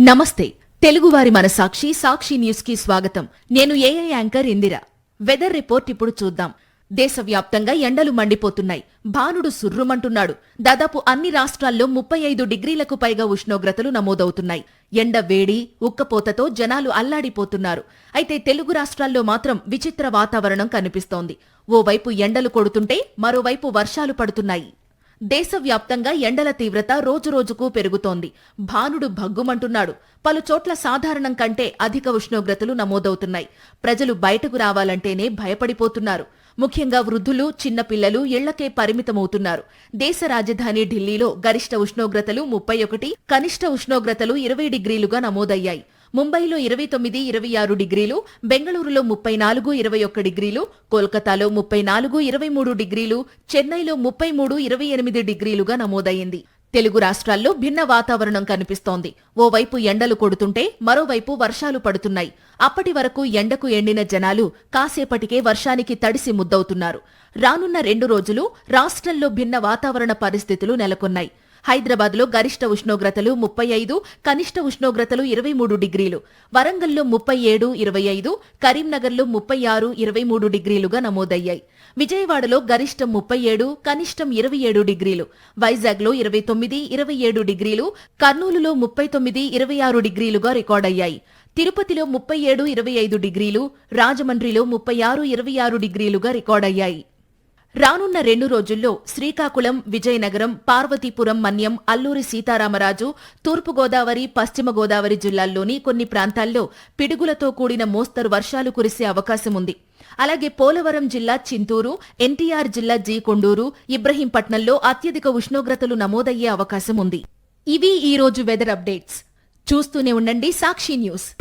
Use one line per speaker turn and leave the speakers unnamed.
నమస్తే తెలుగువారి మన సాక్షి న్యూస్ కి స్వాగతం. నేను AI anchor Indira. Weather report ఇప్పుడు చూద్దాం. దేశవ్యాప్తంగా ఎండలు మండిపోతున్నాయి. భానుడు సుర్రుమంటున్నాడు. దాదాపు అన్ని రాష్ట్రాల్లో 35 డిగ్రీలకు పైగా ఉష్ణోగ్రతలు నమోదవుతున్నాయి. ఎండ వేడి ఉక్కపోతతో జనాలు అల్లాడిపోతున్నారు. అయితే తెలుగు రాష్ట్రాల్లో మాత్రం విచిత్ర వాతావరణం కనిపిస్తోంది. ఓవైపు ఎండలు కొడుతుంటే మరోవైపు వర్షాలు పడుతున్నాయి. దేశవ్యాప్తంగా ఎండల తీవ్రత రోజురోజుకు పెరుగుతోంది. భానుడు భగ్గుమంటున్నాడు. పలుచోట్ల సాధారణం కంటే అధిక ఉష్ణోగ్రతలు నమోదవుతున్నాయి. ప్రజలు బయటకు రావాలంటేనే భయపడిపోతున్నారు. ముఖ్యంగా వృద్ధులు, చిన్నపిల్లలు ఇళ్లకే పరిమితమవుతున్నారు. దేశ రాజధాని ఢిల్లీలో గరిష్ట ఉష్ణోగ్రతలు 31, కనిష్ట ఉష్ణోగ్రతలు 20 డిగ్రీలుగా నమోదయ్యాయి. ముంబైలో 29, 26 డిగ్రీలు, బెంగళూరులో 34, 21 డిగ్రీలు, కోల్కతాలో 34, 23 డిగ్రీలు, చెన్నైలో 33, 28 డిగ్రీలుగా నమోదయ్యింది. తెలుగు రాష్ట్రాల్లో భిన్న వాతావరణం కనిపిస్తోంది. ఓవైపు ఎండలు కొడుతుంటే మరోవైపు వర్షాలు పడుతున్నాయి. అప్పటి వరకు ఎండకు ఎండిన జనాలు కాసేపటికే వర్షానికి తడిసి ముద్దవుతున్నారు. రానున్న 2 రోజులు రాష్ట్రంలో భిన్న వాతావరణ పరిస్థితులు నెలకొన్నాయి. హైదరాబాద్లో గరిష్ట ఉష్ణోగ్రతలు 35, కనిష్ట ఉష్ణోగ్రతలు 23 డిగ్రీలు, వరంగల్లో 37, 25, కరీంనగర్లో 36, 23 డిగ్రీలుగా నమోదయ్యాయి. విజయవాడలో గరిష్టం 37, కనిష్టం 27 డిగ్రీలు, వైజాగ్లో 29, 27 డిగ్రీలు, కర్నూలులో 39, 26 డిగ్రీలుగా రికార్డయ్యాయి. తిరుపతిలో 37, 25 డిగ్రీలు, రాజమండ్రిలో 36, 26 డిగ్రీలుగా రికార్డయ్యాయి. రానున్న 2 రోజుల్లో శ్రీకాకుళం, విజయనగరం, పార్వతీపురం మన్యం, అల్లూరి సీతారామరాజు, తూర్పుగోదావరి, పశ్చిమ గోదావరి జిల్లాల్లోని కొన్ని ప్రాంతాల్లో పిడుగులతో కూడిన మోస్తరు వర్షాలు కురిసే అవకాశం ఉంది. అలాగే పోలవరం జిల్లా చింతూరు, ఎన్టీఆర్ జిల్లా జీకొండూరు, ఇబ్రహీంపట్నంలో అత్యధిక ఉష్ణోగ్రతలు నమోదయ్యే అవకాశం ఉంది. ఇవి ఈ రోజు వెదర్ అప్డేట్స్. చూస్తూనే ఉండండి సాక్షి న్యూస్.